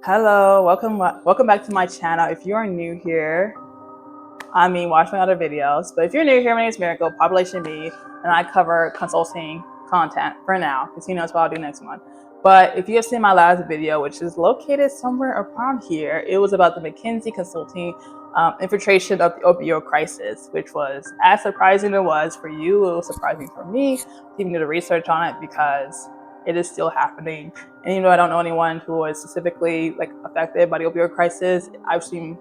Hello, welcome back to my channel. If you are new here, watch my other videos. But if you're new here, my name is Miracle, Population B, and I cover consulting content for now, because who knows what I'll do next month. But if you have seen my last video, which is located somewhere around here, it was about the McKinsey consulting infiltration of the opioid crisis, which was as surprising as it was for you. It was surprising for me to even do the research on it because it is still happening. And even though I don't know anyone who was specifically affected by the opioid crisis, I've seen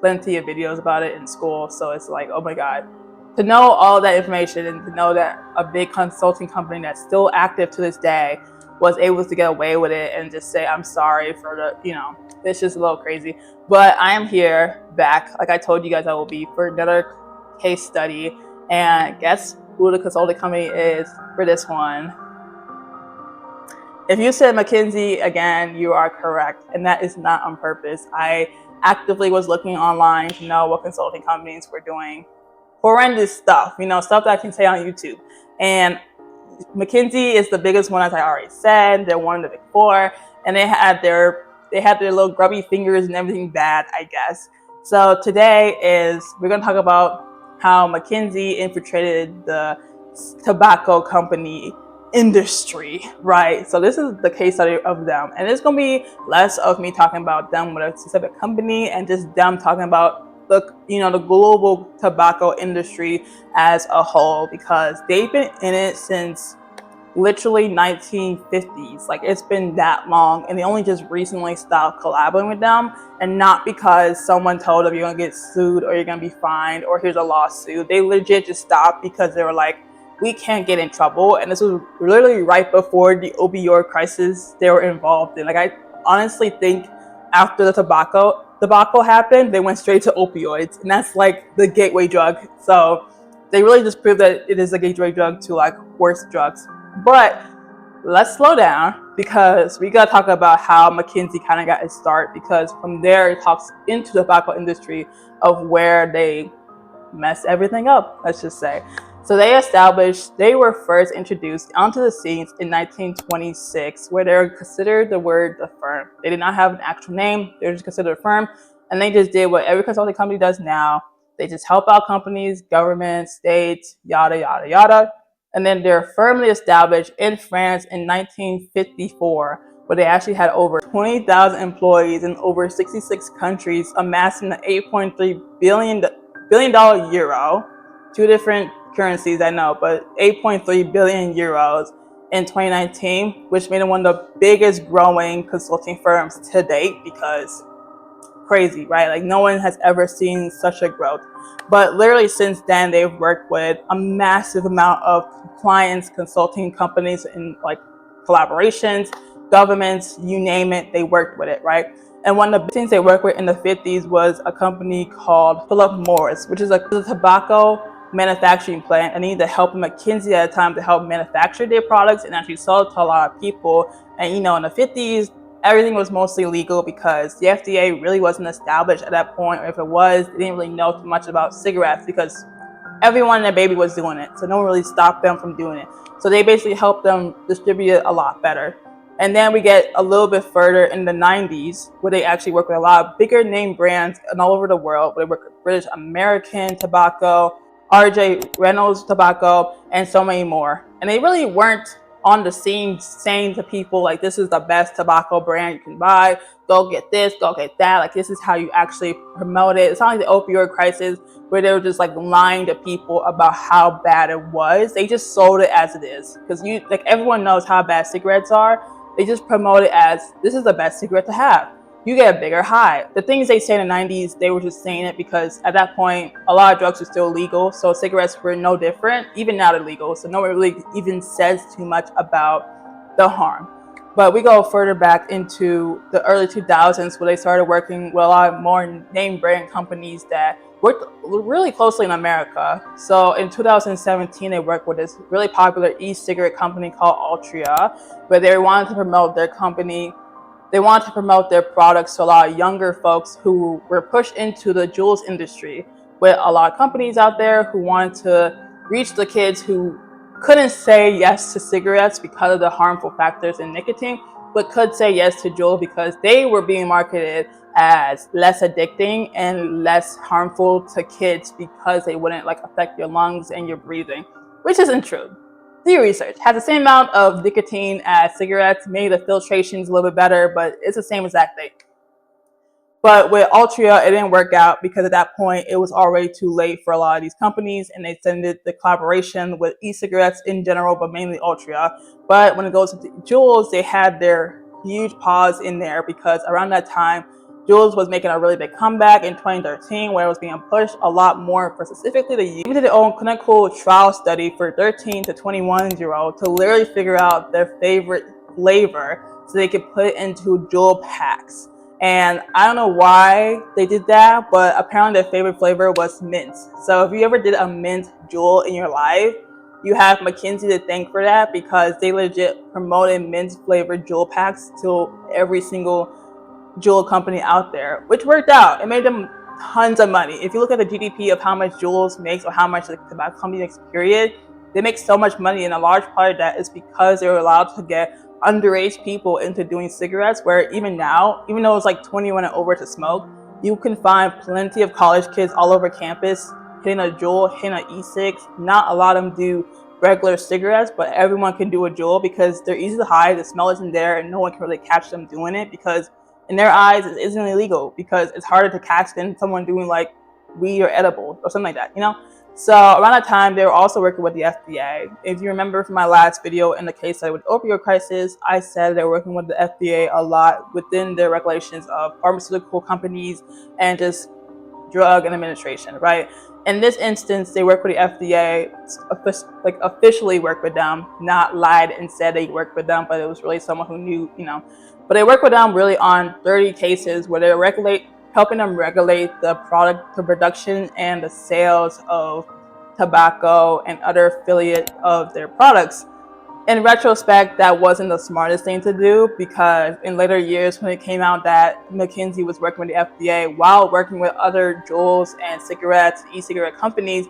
plenty of videos about it in school. So it's like, oh my God, to know all that information and to know that a big consulting company that's still active to this day was able to get away with it and just say, I'm sorry for it's just a little crazy. But I am here back, like I told you guys I will be, for another case study. And guess who the consulting company is for this one? If you said McKinsey again, you are correct. And that is not on purpose. I actively was looking online to know what consulting companies were doing horrendous stuff, stuff that I can say on YouTube. And McKinsey is the biggest one, as I already said. They're one of the big four, and they had their little grubby fingers and everything bad, I guess. So today we're going to talk about how McKinsey infiltrated the tobacco company industry, right? So this is the case study of them, and it's going to be less of me talking about them with a specific company and just them talking about the global tobacco industry as a whole, because they've been in it since literally 1950s. Like, it's been that long, and they only just recently stopped collaborating with them, and not because someone told them you're gonna get sued or you're gonna be fined or here's a lawsuit. They legit just stopped because they were like, we can't get in trouble. And this was literally right before the opioid crisis they were involved in. Like, I honestly think after the tobacco happened, they went straight to opioids, and that's like the gateway drug. So they really just proved that it is a gateway drug to like worse drugs. But let's slow down, because we gotta talk about how McKinsey kind of got its start, because from there it talks into the tobacco industry of where they mess everything up, let's just say. So they were first introduced onto the scenes in 1926, where they were considered the firm. They did not have an actual name, they were just considered a firm, and they just did what every consulting company does now. They just help out companies, governments, states, yada, yada, yada. And then they're firmly established in France in 1954, where they actually had over 20,000 employees in over 66 countries, amassing the $8.3 billion euro, two different currencies, I know, but 8.3 billion euros in 2019, which made them one of the biggest growing consulting firms to date, because crazy, right? Like, no one has ever seen such a growth. But literally since then, they've worked with a massive amount of compliance consulting companies in like collaborations, governments, you name it, they worked with it, right? And one of the things they worked with in the 50s was a company called Philip Morris, which is a tobacco manufacturing plant, and they needed the help of McKinsey at the time to help manufacture their products and actually sell it to a lot of people. And in the 50s, everything was mostly legal because the FDA really wasn't established at that point, or if it was, they didn't really know too much about cigarettes because everyone and their baby was doing it. So no one really stopped them from doing it. So they basically helped them distribute it a lot better. And then we get a little bit further in the 90s, where they actually work with a lot of bigger name brands and all over the world. They work with British American Tobacco, RJ Reynolds Tobacco, and so many more. And they really weren't on the scene saying to people like, this is the best tobacco brand you can buy, go get this, go get that, like this is how you actually promote it. It's not like the opioid crisis where they were just like lying to people about how bad it was. They just sold it as it is, because everyone knows how bad cigarettes are. They just promote it as, this is the best cigarette to have, you get a bigger high. The things they say in the 90s, they were just saying it because at that point, a lot of drugs were still legal. So cigarettes were no different. Even now they're legal. So no one really even says too much about the harm. But we go further back into the early 2000s, where they started working with a lot more name brand companies that worked really closely in America. So in 2017, they worked with this really popular e-cigarette company called Altria, where they wanted to promote their company. They wanted to promote their products to a lot of younger folks who were pushed into the JUUL industry, with a lot of companies out there who wanted to reach the kids who couldn't say yes to cigarettes because of the harmful factors in nicotine. but could say yes to JUUL because they were being marketed as less addicting and less harmful to kids because they wouldn't like affect your lungs and your breathing, which isn't true. Do your research. Has the same amount of nicotine as cigarettes. Maybe the filtration's a little bit better, but it's the same exact thing. But with Altria, it didn't work out because at that point it was already too late for a lot of these companies, and they extended the collaboration with e-cigarettes in general, but mainly Altria. But when it goes to JUUL's, they had their huge pause in there because around that time, JUUL's was making a really big comeback in 2013, where it was being pushed a lot more for specifically the youth. They did their own clinical trial study for 13 to 21-year-olds to literally figure out their favorite flavor so they could put it into JUUL packs. And I don't know why they did that, but apparently their favorite flavor was mint. So if you ever did a mint JUUL in your life, you have McKinsey to thank for that because they legit promoted mint flavored JUUL packs to every single JUUL company out there, which worked out. It made them tons of money. If you look at the GDP of how much JUUL's makes or how much the tobacco company makes, period, they make so much money, and a large part of that is because they were allowed to get underage people into doing cigarettes, where even now, even though it's like 21 and over to smoke, you can find plenty of college kids all over campus hitting a JUUL, hitting an e-cig. Not a lot of them do regular cigarettes, but everyone can do a JUUL because they're easy to hide, the smell isn't there, and no one can really catch them doing it because in their eyes it isn't illegal because it's harder to catch than someone doing like weed or edible or something like that, you know? So around that time, they were also working with the FDA. If you remember from my last video in the case study with opioid crisis, I said they're working with the FDA a lot within their regulations of pharmaceutical companies and just drug and administration, right? In this instance, they work with the FDA, like officially work with them, not lied and said they worked with them, but it was really someone who knew, you know. But they work with them really on 30 cases where they're helping them regulate the production and the sales of tobacco and other affiliate of their products. In retrospect, that wasn't the smartest thing to do because in later years, when it came out that McKinsey was working with the FDA while working with other JUULs and cigarettes, e-cigarette companies,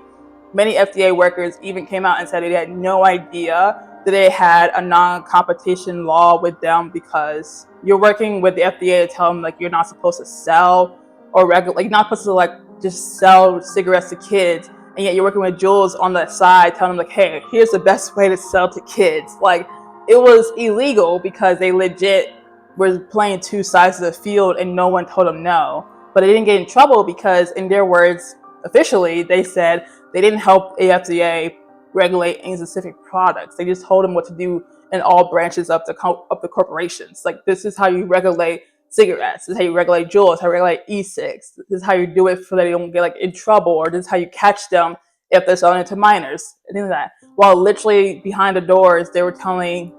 many FDA workers even came out and said they had no idea that they had a non-competition law with them because you're working with the FDA to tell them like you're not supposed to sell or regulate, like you're not supposed to like just sell cigarettes to kids, and yet you're working with JUUL's on the side telling them like, hey, here's the best way to sell to kids. Like it was illegal because they legit were playing two sides of the field and no one told them no. But they didn't get in trouble because in their words, officially, they said they didn't help AFDA regulate any specific products. They just told them what to do in all branches of the corporations. Like this is how you regulate cigarettes. This is how you regulate JUUL. This is how you regulate e-cigs. This is how you do it so that they don't get like in trouble, or this is how you catch them if they're selling it to minors. And things like that. While literally behind the doors, they were telling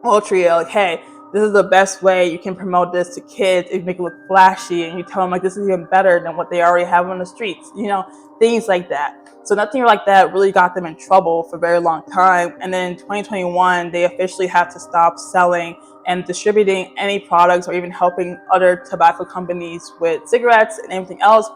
Altria like, hey, this is the best way you can promote this to kids if you make it look flashy, and you tell them like this is even better than what they already have on the streets, you know, things like that. So nothing like that really got them in trouble for a very long time. And then in 2021, they officially had to stop selling and distributing any products or even helping other tobacco companies with cigarettes and everything else.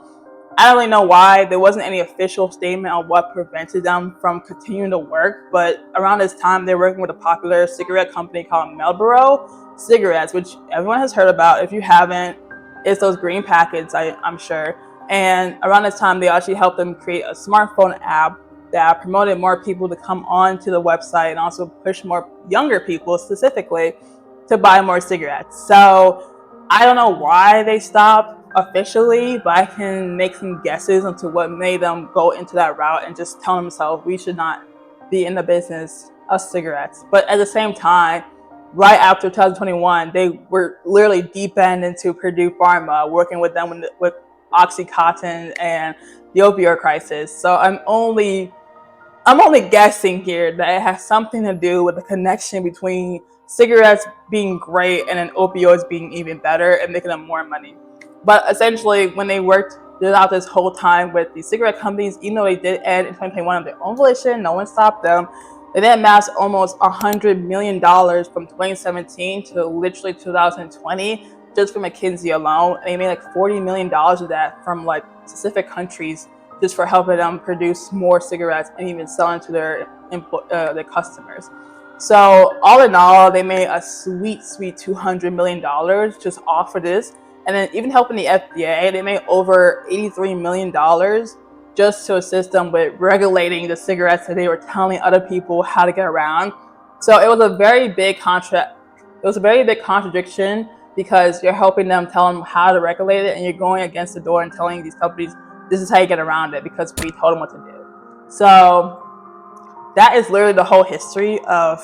I don't really know why. There wasn't any official statement on what prevented them from continuing to work, but around this time, they're working with a popular cigarette company called Marlboro Cigarettes, which everyone has heard about. If you haven't, it's those green packets, I'm sure. And around this time, they actually helped them create a smartphone app that promoted more people to come on to the website and also push more younger people specifically to buy more cigarettes. So I don't know why they stopped officially, but I can make some guesses into what made them go into that route and just tell themselves we should not be in the business of cigarettes. But at the same time, right after 2021, they were literally deep end into Purdue Pharma, working with them with Oxycontin and the opioid crisis. So I'm only guessing here that it has something to do with the connection between cigarettes being great and then opioids being even better and making them more money. But essentially, when they worked throughout this whole time with the cigarette companies, even though they did end in 2021 on their own volition, no one stopped them. They then amassed almost $100 million from 2017 to literally 2020 just from McKinsey alone. And they made like $40 million of that from like specific countries just for helping them produce more cigarettes and even selling to their customers. So all in all, they made a sweet $200 million just off of this. And then even helping the FDA, they made over $83 million just to assist them with regulating the cigarettes that they were telling other people how to get around. So it was a very big contract. It was a very big contradiction because you're helping them, tell them how to regulate it, and you're going against the door and telling these companies this is how you get around it because we told them what to do. So that is literally the whole history of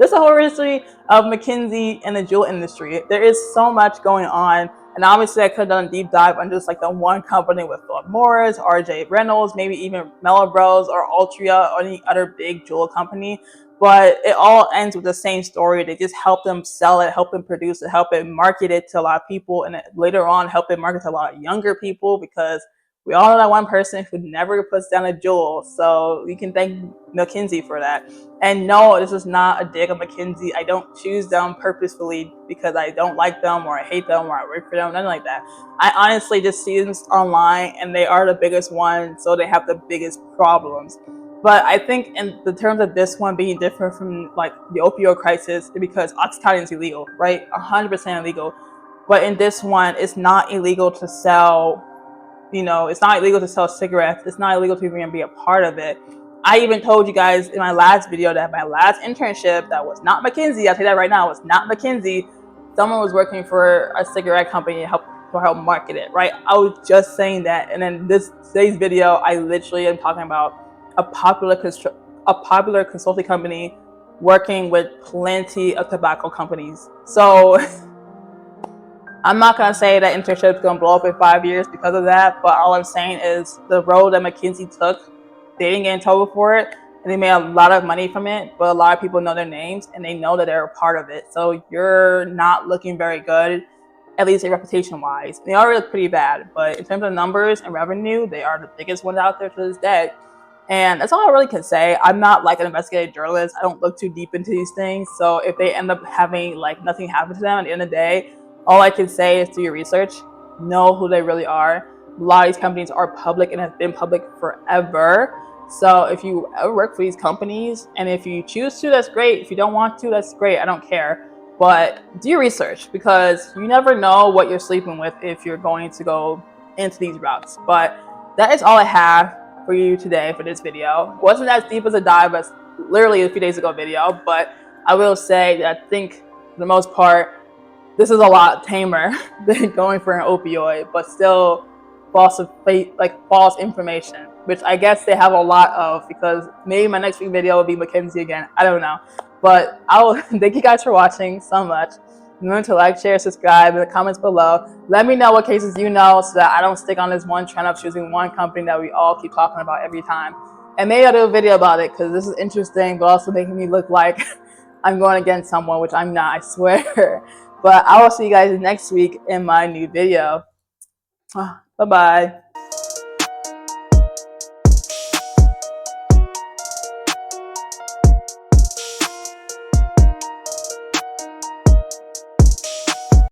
McKinsey and the JUUL industry. There is so much going on, and obviously I could have done a deep dive on just like the one company with Philip Morris, RJ Reynolds, maybe even Mellow Bros or Altria or any other big JUUL company. But it all ends with the same story. They just help them sell it, help them produce it, help it market it to a lot of people, and later on help it market to a lot of younger people because we all know that one person who never puts down a JUUL. So we can thank McKinsey for that. And no, this is not a dig on McKinsey. I don't choose them purposefully because I don't like them or I hate them or I work for them, nothing like that. I honestly just see them online and they are the biggest one, so they have the biggest problems. But I think in the terms of this one being different from like the opioid crisis, because Oxycontin is illegal, right? 100% illegal. But in this one, it's not illegal to sell, it's not illegal to sell cigarettes. It's not illegal to even be a part of it. I even told you guys in my last video that my last internship that was not McKinsey, I'll tell you that right now, was not McKinsey. Someone was working for a cigarette company to help market it, right? I was just saying that. And then today's video, I literally am talking about a popular consulting company working with plenty of tobacco companies. So I'm not going to say that internship is going to blow up in 5 years because of that, but all I'm saying is the road that McKinsey took, they didn't get in trouble for it, and they made a lot of money from it, but a lot of people know their names, and they know that they're a part of it. So you're not looking very good, at least reputation-wise. They are really pretty bad, but in terms of numbers and revenue, they are the biggest ones out there to this day. And that's all I really can say. I'm not like an investigative journalist. I don't look too deep into these things. So if they end up having like nothing happen to them at the end of the day, all I can say is do your research, know who they really are. A lot of these companies are public and have been public forever. So if you ever work for these companies, and if you choose to, that's great. If you don't want to, that's great. I don't care. But do your research because you never know what you're sleeping with if you're going to go into these routes. But that is all I have for you today for this video. It wasn't as deep as a dive as literally a few days ago video, but I will say that I think for the most part, this is a lot tamer than going for an opioid, but still false information, which I guess they have a lot of because maybe my next video will be McKinsey again. I don't know. But I will thank you guys for watching so much. Remember to like, share, subscribe in the comments below. Let me know what cases you know so that I don't stick on this one trend of choosing one company that we all keep talking about every time. And maybe I'll do a video about it because this is interesting, but also making me look like I'm going against someone, which I'm not, I swear. But I will see you guys next week in my new video. Bye-bye.